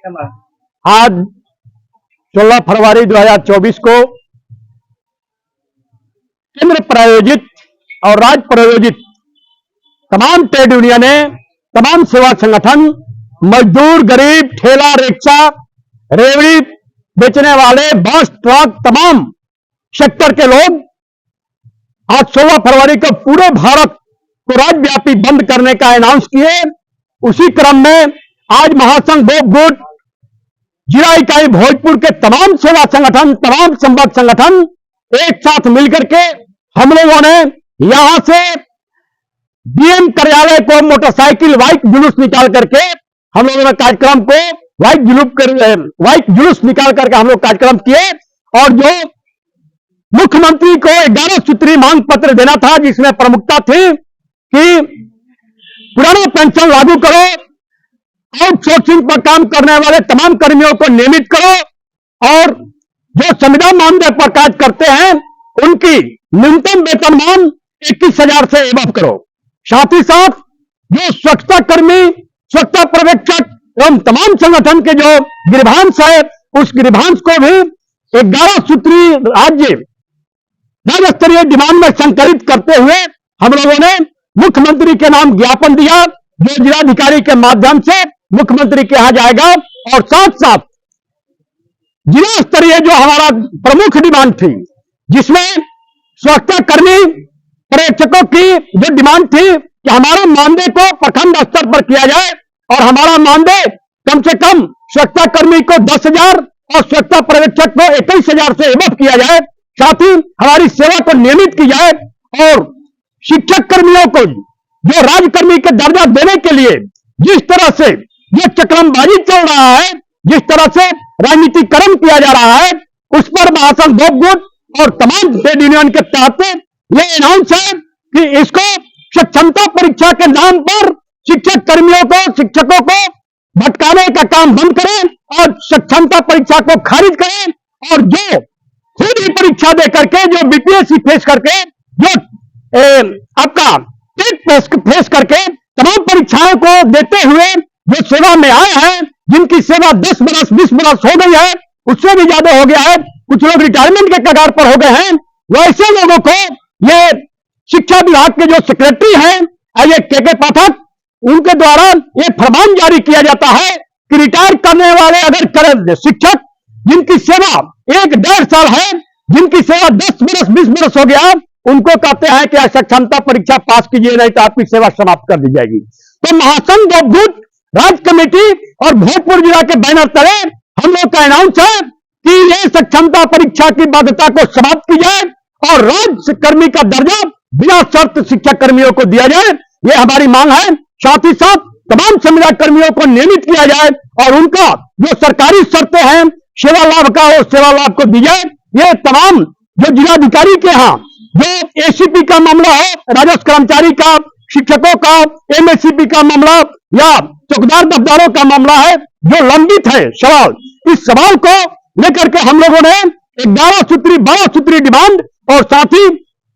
क्या मांग? आज 16 फरवरी 2024 को केंद्र प्रायोजित और राज्य प्रायोजित तमाम ट्रेड यूनियनें, तमाम सेवा संगठन, मजदूर, गरीब, ठेला रिक्शा, रेवड़ी बेचने वाले, बस ट्रक, तमाम सेक्टर के लोग आज 16 फरवरी को पूरे भारत को राज्यव्यापी बंद करने का अनाउंस किए। उसी क्रम में आज महासंघ गोप गुट जिला इकाई भोजपुर के तमाम सेवा संगठन, तमाम संबद्ध संगठन एक साथ मिलकर के हम लोगों ने यहां से डीएम कार्यालय को मोटरसाइकिल व्हाइट जुलूस निकाल करके हम लोगों ने कार्यक्रम को व्हाइट जुलूस निकाल करके हम लोग कार्यक्रम किए। और जो मुख्यमंत्री को 11 सूत्री मांग पत्र देना था, जिसमें प्रमुखता थी कि पुराना पेंशन लागू करो, आउटसोर्सिंग पर काम करने वाले तमाम कर्मियों को नियमित करो और जो संविदा मानदेय पर कार्य करते हैं उनकी न्यूनतम वेतनमान 21,000 से एबव करो। साथ ही साथ जो स्वच्छता कर्मी, स्वच्छता पर्यवेक्षक एवं तमाम संगठन के जो गिरभांश है, उस गिरभांश को भी 11 सूत्री राज्य स्तरीय डिमांड में संकलित करते हुए हम लोगों ने मुख्यमंत्री के नाम ज्ञापन दिया, जो जिलाधिकारी के माध्यम से मुख्यमंत्री के यहां जाएगा। और साथ साथ जिला स्तरीय जो हमारा प्रमुख डिमांड थी, जिसमें स्वच्छता कर्मी पर्यवेक्षकों की जो डिमांड थी कि हमारा मानदेय को प्रखंड स्तर पर किया जाए और हमारा मानदेय कम से कम स्वच्छता कर्मी को 10,000 और स्वच्छता पर्यवेक्षक को 21,000 से एबव किया जाए। साथ ही हमारी सेवा को नियमित की जाए और शिक्षक कर्मियों को जो राज्यकर्मी के दर्जा देने के लिए जिस तरह से ये चक्रमबाजी चल रहा है, जिस तरह से राजनीतिकरण किया जा रहा है, उस पर महासंघ गोप गुट और तमाम ट्रेड यूनियन के तहत ये अनाउंस है कि इसको सक्षमता परीक्षा के नाम पर शिक्षक कर्मियों को, शिक्षकों को भटकाने का काम बंद करें और सक्षमता परीक्षा को खारिज करें। और जो खुद ही परीक्षा दे करके, जो बीपीएससी फेस करके, जो आपका टेट फेस करके तमाम परीक्षाओं को देते हुए जो सेवा में आए हैं, जिनकी सेवा 10 बरस 20 बरस हो गई है, उससे भी ज्यादा हो गया है, कुछ लोग रिटायरमेंट के कगार पर हो गए हैं, वैसे लोगों को ये शिक्षा विभाग के जो सेक्रेटरी हैं ये के पाठक, उनके द्वारा ये फरमान जारी किया जाता है कि रिटायर करने वाले अगर शिक्षक जिनकी सेवा 1-1.5 साल है, जिनकी सेवा 10 बरस 20 बरस हो गया, उनको कहते हैं कि सक्षमता परीक्षा पास कीजिए, नहीं तो आपकी सेवा समाप्त कर दी जाएगी। तो महासंघ गोप गुट राज्य कमेटी और भोजपुर जिला के बैनर तले हम लोग का अनाउंस है कि ये सक्षमता परीक्षा की बाध्यता को समाप्त की जाए और राज्य कर्मी का दर्जा बिना शर्त शिक्षक कर्मियों को दिया जाए, ये हमारी मांग है। साथ ही साथ तमाम संविदा कर्मियों को नियमित किया जाए और उनका जो सरकारी शर्तें हैं सेवा लाभ का, वो सेवा लाभ को दी जाए। ये तमाम जो जिलाधिकारी के यहाँ जो एसीपी का मामला है, राजस्व कर्मचारी का, शिक्षकों का, एमएससीपी का मामला या चौकीदार दफ्तारों का मामला है, जो लंबित है सवाल, इस सवाल को लेकर के हम लोगों ने 11 सूत्री 12 सूत्री डिमांड और साथ ही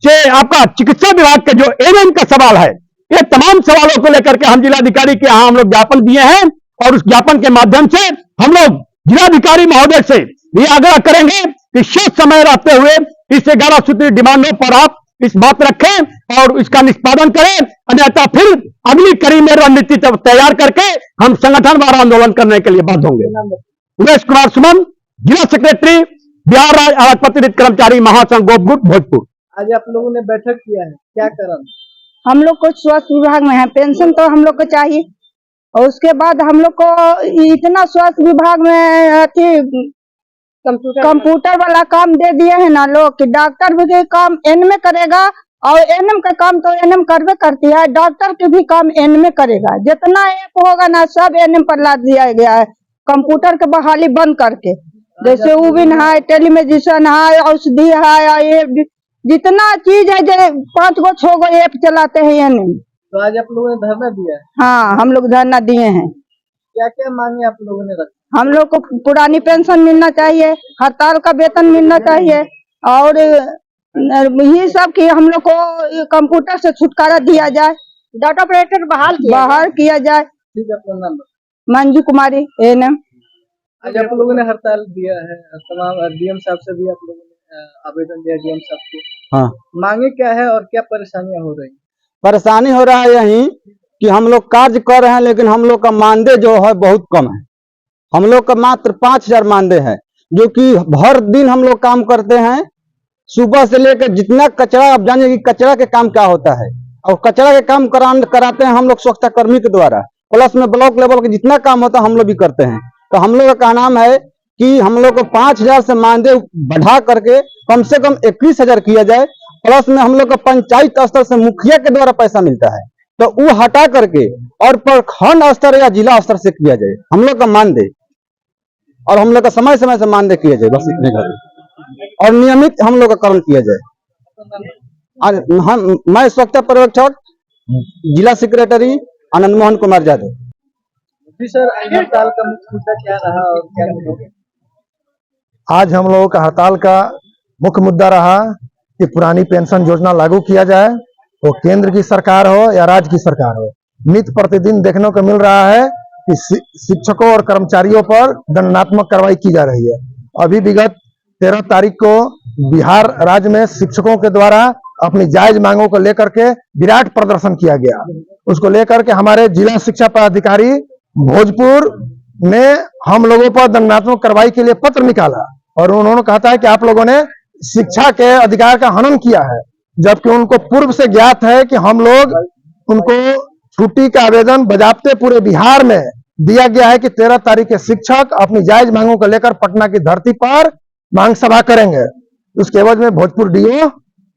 से आपका चिकित्सा विभाग के जो एनएम का सवाल है, ये तमाम सवालों को लेकर के हम जिलाधिकारी के यहाँ हम लोग ज्ञापन दिए हैं। और उस ज्ञापन के माध्यम से हम लोग जिलाधिकारी महोदय से ये आग्रह करेंगे कि शेष समय रहते हुए इस 11 सूत्री डिमांडों पर आप इस बात रखें और इसका निष्पादन करें, अन्यथा फिर अगली कड़ी में रणनीति तैयार करके हम संगठनवार आंदोलन करने के लिए बाध्य होंगे। उमेश कुमार सुमन, जिला सेक्रेटरी, बिहार राज्य अराजपत्रित कर्मचारी महासंघ गोप गुट भोजपुर। आज आप लोगों ने बैठक किया है, क्या कारण? हम लोग को स्वास्थ्य विभाग में है, पेंशन तो हम लोग को चाहिए और उसके बाद हम लोग को इतना स्वास्थ्य विभाग में कंप्यूटर वाला काम दे दिए हैं ना लोग कि डॉक्टर भी काम एन में करेगा और एनएम का काम तो एनएम करवे करती है, डॉक्टर के भी काम एन में करेगा। जितना ऐप होगा ना सब एनएम पर लाद दिया गया है, कंप्यूटर के बहाली बंद करके। जैसे उबिन है, टेलीमेडिसिन है, औषधि है, ये जितना चीज है, 5 गो 6 गो ऐप चलाते हैं एनएम। तो आज आप लोगों ने धरना दिया है? हाँ, हम लोग धरना दिए हैं। क्या क्या मांगे आप लोगों ने रखी? हम लोग को पुरानी पेंशन मिलना चाहिए, हड़ताल का वेतन मिलना चाहिए और यही सब कि हम लोग को कंप्यूटर से छुटकारा दिया जाए, डाटा ऑपरेटर बहाल किया जाए। ठीक है, अपना नाम? मंजू कुमारी, एनएम। आज आप लोगों ने हड़ताल दिया है, तमाम डीएम साहब से भी आप लोगों ने आवेदन दिया डीएम साहब को। हाँ, मांगे क्या है और क्या परेशानियां हो रही? परेशानी हो रहा है यही कि हम लोग कार्य कर रहे हैं, लेकिन हम लोग का मानदेय जो है बहुत कम है। हम लोग का मात्र 5,000 मानदेय है, जो कि हर दिन हम लोग काम करते हैं। सुबह से लेकर जितना कचरा, आप जानिए कि कचरा के काम क्या होता है, और कचरा के काम कराते हैं हम लोग स्वच्छता कर्मी के द्वारा, प्लस में ब्लॉक लेवल का जितना काम होता है हम लोग भी करते हैं। तो हम लोग का नाम है कि हम लोग को 5,000 से मानदेय बढ़ा करके कम से कम 21,000 किया जाए। प्लस में हम लोग का पंचायत स्तर से मुखिया के द्वारा पैसा मिलता है, तो वो हटा करके और प्रखंड स्तर या जिला स्तर से किया जाए हम लोग का मानदेय, और हम लोग का समय समय से मानदेय किया जाए, बस इतने घर, और नियमित हम लोग का कर्म किया जाए। मैं स्वच्छता पर्यवेक्षक जिला सेक्रेटरी आनंद मोहन कुमार यादव। जी सर, हड़ताल का मुख्य मुद्दा क्या रहा और क्या करोगे? आज हम लोगों का हड़ताल का मुख्य मुद्दा रहा कि पुरानी पेंशन योजना लागू किया जाए, वो केंद्र की सरकार हो या राज्य की सरकार हो। नित्य प्रतिदिन देखने को मिल रहा है कि शिक्षकों और कर्मचारियों पर दंडात्मक कार्रवाई की जा रही है। अभी विगत 13 तारीख को बिहार राज्य में शिक्षकों के द्वारा अपनी जायज मांगों को लेकर के विराट प्रदर्शन किया गया। उसको लेकर के हमारे जिला शिक्षा पदाधिकारी भोजपुर ने हम लोगों पर दंडात्मक कार्रवाई के लिए पत्र निकाला, और उन्होंने कहा है कि आप लोगों ने शिक्षा के अधिकार का हनन किया है, जबकि उनको पूर्व से ज्ञात है कि हम लोग उनको छुट्टी का आवेदन बजाबते पूरे बिहार में दिया गया है कि 13 तारीख के शिक्षक अपनी जायज मांगों को लेकर पटना की धरती पर मांग सभा करेंगे। उसके एवज में भोजपुर डीओ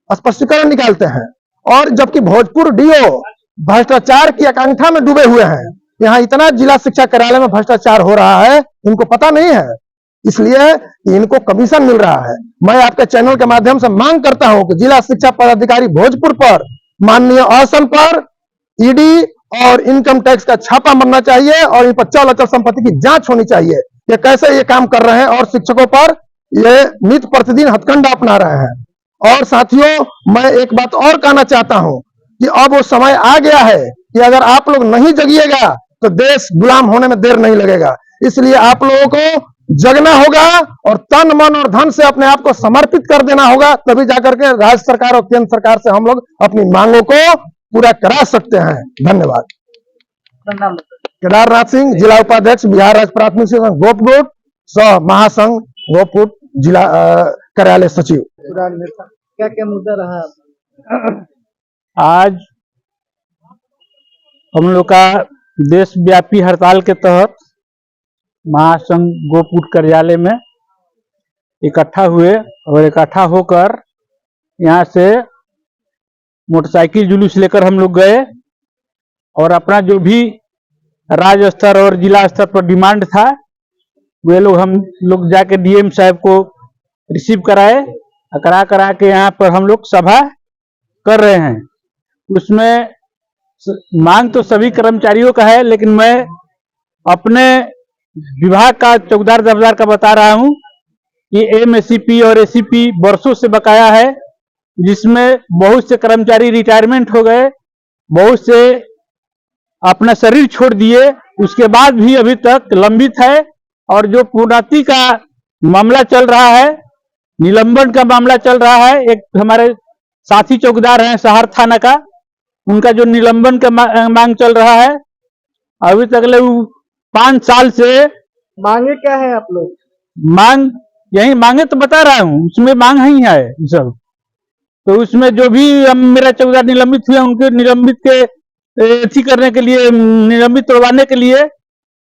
स्पष्टीकरण निकालते हैं, और जबकि भोजपुर डीओ भ्रष्टाचार की आकांक्षा में डूबे हुए हैं। यहाँ इतना जिला शिक्षा कार्यालय में भ्रष्टाचार हो रहा है, इनको पता नहीं है, इसलिए इनको कमीशन मिल रहा है। मैं आपके चैनल के माध्यम से मांग करता हूं कि जिला शिक्षा पदाधिकारी भोजपुर पर माननीय असम पर ईडी और इनकम टैक्स का छापा मरना चाहिए, और इन पर चल अचल संपत्ति की जांच होनी चाहिए कि कैसे ये काम कर रहे हैं, और शिक्षकों पर ये नित्य प्रतिदिन हथकंडा अपना रहे हैं। और साथियों, मैं एक बात और कहना चाहता हूं कि अब वो समय आ गया है कि अगर आप लोग नहीं जगिएगा तो देश गुलाम होने में देर नहीं लगेगा। इसलिए आप लोगों को जगना होगा और तन मन और धन से अपने आप को समर्पित कर देना होगा, तभी जाकर के राज्य सरकार और केंद्र सरकार से हम लोग अपनी मांगों को पूरा करा सकते हैं। धन्यवाद। केदारनाथ सिंह, जिला उपाध्यक्ष, बिहार राज्य प्राथमिक शिक्षा गोपगुट, सह महासंघ गोपगुट, जिला कार्यालय सचिव। क्या क्या मुद्दा रहा? आज हम लोग का देशव्यापी हड़ताल के तहत महासंघ गोपुट कार्यालय में इकट्ठा हुए, और इकट्ठा होकर यहाँ से मोटरसाइकिल जुलूस लेकर हम लोग गए, और अपना जो भी राज्य स्तर और जिला स्तर पर डिमांड था वे लोग हम लोग जाके डीएम साहब को रिसीव कराए, करा के यहाँ पर हम लोग सभा कर रहे हैं। उसमें मांग तो सभी कर्मचारियों का है, लेकिन मैं अपने विभाग का चौकीदार दफ्तर का बता रहा हूं कि एमएससीपी और एसीपी वर्षों से बकाया है, जिसमें बहुत से कर्मचारी रिटायरमेंट हो गए, बहुत से अपना शरीर छोड़ दिए, उसके बाद भी अभी तक लंबित है। और जो प्रोन्नति का मामला चल रहा है, निलंबन का मामला चल रहा है, एक हमारे साथी चौकीदार हैं शहर थाना का, उनका जो निलंबन का मांग चल रहा है, अभी तक ले 5 साल से। मांगे क्या है आप लोग? मांग यही मांगे तो बता रहा हूँ, उसमें मांग ही है सब। तो उसमें जो भी मेरा चौकीदार निलंबित हुए, उनके निलंबित के एथी करने के लिए, निलंबित करवाने के लिए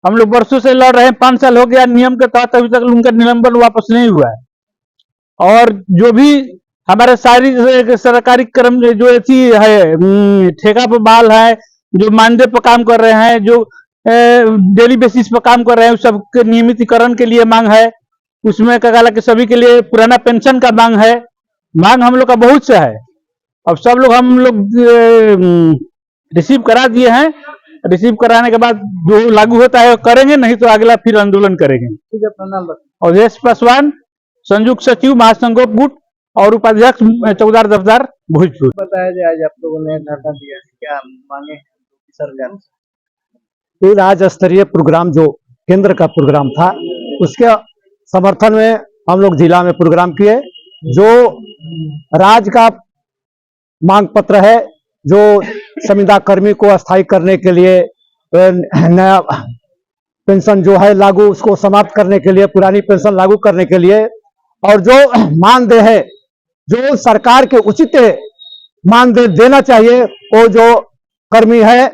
हम लोग वर्षों से लड़ रहे हैं। 5 साल हो गया नियम के तहत, अभी तक उनका निलंबन वापस नहीं हुआ है। और जो भी हमारे सारी सरकारी कर्म जो ऐसी है, ठेका पर बहाल है, जो मानदेय पर काम कर रहे हैं, जो डेली बेसिस पर काम कर रहे हैं, उस सबके नियमितीकरण के लिए मांग है। उसमें कहा कि सभी के लिए पुराना पेंशन का मांग है। मांग हम लोग का बहुत सा है। अब सब लोग हम लोग रिसीव करा दिए हैं। रिसीव कराने के बाद जो लागू होता है करेंगे, नहीं तो अगला फिर आंदोलन करेंगे। ठीक है, प्रणाम। अवधेश पासवान, संयुक्त सचिव महासंघ गोपगुट और उपाध्यक्ष चौकीदार दफ्तर भोजपुर। बताया जाए, आज आप लोगों ने धरना दिया है, क्या मांगे सरकार? ये राज्य स्तरीय प्रोग्राम जो केंद्र का प्रोग्राम था, उसके समर्थन में हम लोग जिला में प्रोग्राम किए। जो राज्य का मांग पत्र है, जो संविदा कर्मी को अस्थायी करने के लिए नया पेंशन जो है लागू, उसको समाप्त करने के लिए, पुरानी पेंशन लागू करने के लिए, और जो मानदेय है जो सरकार के उचित मानदेय देना चाहिए, वो जो कर्मी है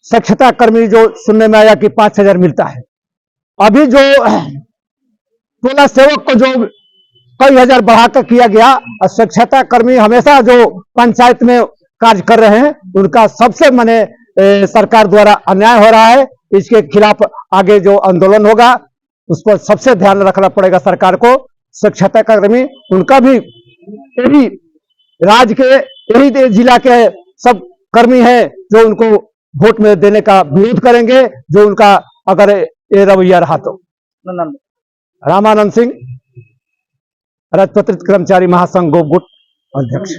स्वच्छता कर्मी, जो सुनने में आया कि 5,000 मिलता है। अभी जो टोला सेवक को जो कई हजार बढ़ाकर किया गया, और स्वच्छता कर्मी हमेशा जो पंचायत में कार्य कर रहे हैं, उनका सबसे माने सरकार द्वारा अन्याय हो रहा है। इसके खिलाफ आगे जो आंदोलन होगा उस पर सबसे ध्यान रखना पड़ेगा सरकार को। स्वच्छता कर्मी उनका भी यही राज्य के, यही जिला के सब कर्मी हैं जो उनको वोट में देने का विरोध करेंगे, जो उनका अगर ये रवैया रहा तो। रामानंद सिंह, राजपत्रित कर्मचारी महासंघ गोपगुट अध्यक्ष।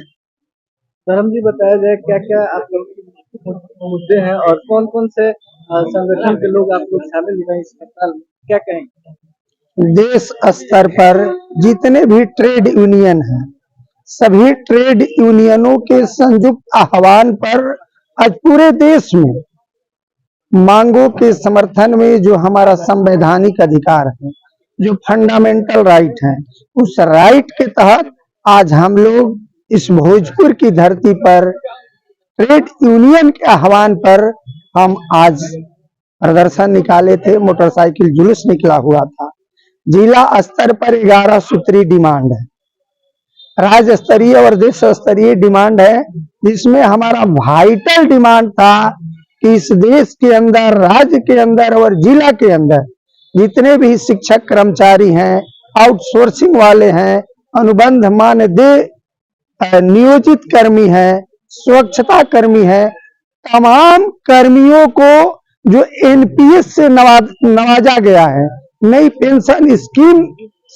धर्म जी, बताया जाए क्या क्या आप लोग के मुद्दे हैं और कौन कौन से संगठन के लोग आप लोग शामिल हुए इस हड़ताल में, क्या कहेंगे? देश स्तर पर जितने भी ट्रेड यूनियन हैं, सभी ट्रेड यूनियनों के संयुक्त आह्वान पर आज पूरे देश में मांगों के समर्थन में जो हमारा संवैधानिक अधिकार है, जो फंडामेंटल राइट है, उस राइट के तहत आज हम लोग इस भोजपुर की धरती पर ट्रेड यूनियन के आह्वान पर हम आज प्रदर्शन निकाले थे। मोटरसाइकिल जुलूस निकला हुआ था। जिला स्तर पर 11 सूत्री डिमांड है, राज्य स्तरीय और देश स्तरीय डिमांड है, जिसमें हमारा वाइटल डिमांड था कि इस देश के अंदर, राज्य के अंदर और जिला के अंदर जितने भी शिक्षक कर्मचारी हैं, आउटसोर्सिंग वाले हैं, अनुबंध मानदेय नियोजित कर्मी हैं, स्वच्छता कर्मी हैं, तमाम कर्मियों को जो एनपीएस से नवाजा गया है, नई पेंशन स्कीम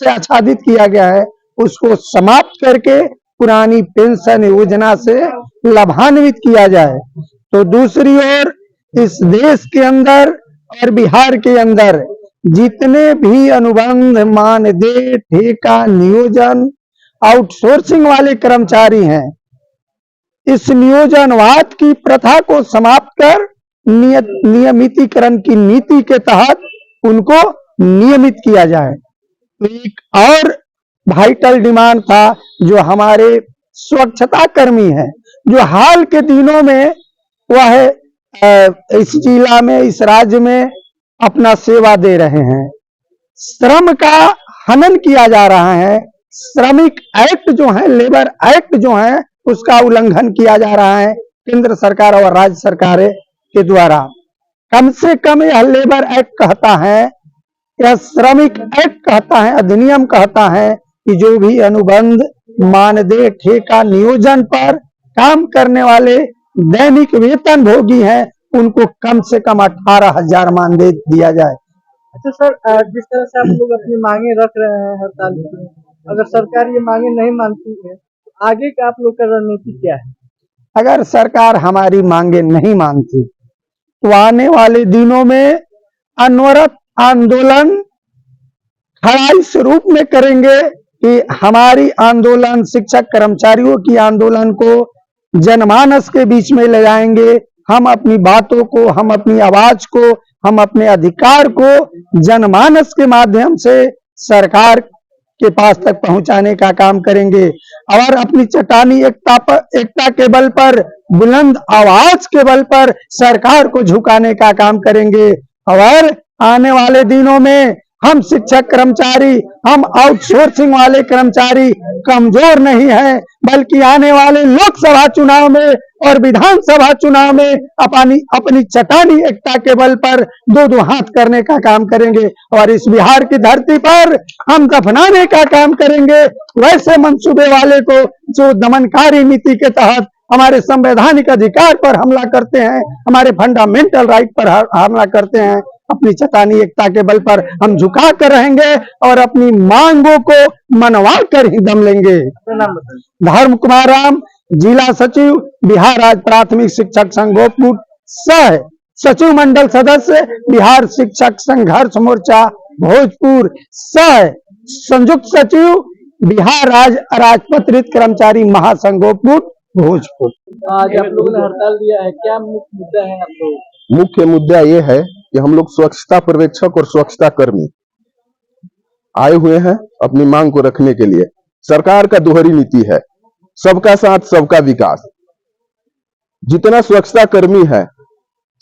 से आच्छादित किया गया है, उसको समाप्त करके पुरानी पेंशन योजना से लाभान्वित किया जाए। तो दूसरी ओर इस देश के अंदर और बिहार के अंदर जितने भी अनुबंध मानदेय ठेका नियोजन आउटसोर्सिंग वाले कर्मचारी हैं, इस नियोजनवाद की प्रथा को समाप्त कर नियमितीकरण की नीति के तहत उनको नियमित किया जाए। एक और वाइटल डिमांड था जो हमारे स्वच्छता कर्मी हैं, जो हाल के दिनों में वह इस जिला में, इस राज्य में अपना सेवा दे रहे हैं। श्रम का हनन किया जा रहा है, श्रमिक एक्ट जो है, लेबर एक्ट जो है, उसका उल्लंघन किया जा रहा है केंद्र सरकार और राज्य सरकार के द्वारा। कम से कम यह लेबर एक्ट कहता है, यह श्रमिक एक्ट कहता है, अधिनियम कहता है कि जो भी अनुबंध मानदेय ठेका नियोजन पर काम करने वाले दैनिक वेतन भोगी हैं, उनको कम से कम 18,000 मानदेय दिया जाए। अच्छा सर, जिस तरह से आप लोग अपनी मांगे रख रहे हैं हड़ताल में, अगर सरकार ये मांगे नहीं मानती है, तो आगे का आप लोग का रणनीति क्या है? अगर सरकार हमारी मांगे नहीं मानती तो आने वाले दिनों में अनवरत आंदोलन खड़ा इस रूप में करेंगे कि हमारी आंदोलन, शिक्षक कर्मचारियों की आंदोलन को जनमानस के बीच में ले जाएंगे। हम अपनी बातों को, हम अपनी आवाज को, हम अपने अधिकार को जनमानस के माध्यम से सरकार के पास तक पहुंचाने का काम करेंगे और अपनी चट्टानी एकता के बल पर, बुलंद आवाज के बल पर सरकार को झुकाने का काम करेंगे। और आने वाले दिनों में हम शिक्षक कर्मचारी, हम आउटसोर्सिंग वाले कर्मचारी कमजोर नहीं है, बल्कि आने वाले लोकसभा चुनाव में और विधानसभा चुनाव में अपनी चट्टानी एकता के बल पर दो हाथ करने का काम करेंगे और इस बिहार की धरती पर हम दफनाने का काम करेंगे वैसे मंसूबे वाले को जो दमनकारी नीति के तहत हमारे संवैधानिक अधिकार पर हमला करते हैं, हमारे फंडामेंटल राइट पर हमला करते हैं। अपनी चट्टानी एकता के बल पर हम झुका कर रहेंगे और अपनी मांगों को मनवा कर ही दम लेंगे। धर्म कुमार राम, जिला सचिव, बिहार राज्य प्राथमिक शिक्षक संघ गोपगुट सह। सचिव मंडल सदस्य बिहार शिक्षक संघर्ष मोर्चा भोजपुर सह संयुक्त सचिव बिहार राज्य अराजपत्रित कर्मचारी महासंघोपुर भोजपुर। आज आप लोगों ने हड़ताल दिया है, क्या मुख्य मुद्दा है आप लोग? मुख्य मुद्दा ये है कि हम लोग स्वच्छता पर्यवेक्षक और स्वच्छता कर्मी आए हुए हैं अपनी मांग को रखने के लिए। सरकार का दोहरी नीति है, सबका साथ सबका विकास। जितना स्वच्छता कर्मी है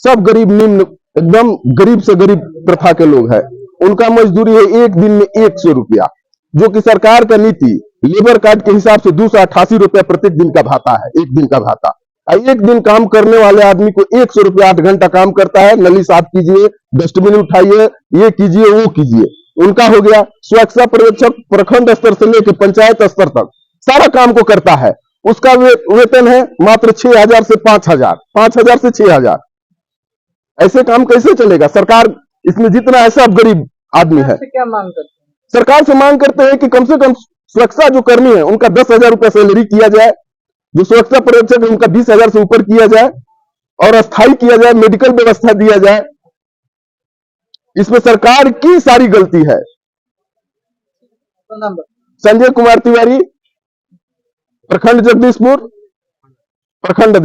सब गरीब निम्न एकदम गरीब से गरीब प्रथा के लोग हैं। उनका मजदूरी है एक दिन में 100 रुपया, जो कि सरकार का नीति लेबर कार्ड के हिसाब से 288 रुपया प्रत्येक दिन का भाता है, एक दिन का भाता। एक दिन काम करने वाले आदमी को 100 रुपया 8 घंटा काम करता है। नली साफ कीजिए, डस्टबिन उठाइए, ये कीजिए वो कीजिए, उनका हो गया। स्वच्छता पर्यवेक्षक प्रखंड स्तर से लेकर पंचायत स्तर तक सारा काम को करता है। उसका वेतन है मात्र 6,000 से 5,000, 5,000 से 6,000। ऐसे काम कैसे चलेगा? सरकार इसमें जितना है सब गरीब आदमी है। क्या मांग करते हैं? सरकार से मांग करते हैं कि कम से कम सुरक्षा जो कर्मी है उनका 10,000 रुपया सैलरी किया जाए, जो सुरक्षा पर्यवेक्षक है उनका 20,000 से ऊपर किया जाए और अस्थायी किया जाए, मेडिकल व्यवस्था दिया जाए। इसमें सरकार की सारी गलती है। संजय कुमार तिवारी, प्रखंड जगदीशपुर, प्रखंड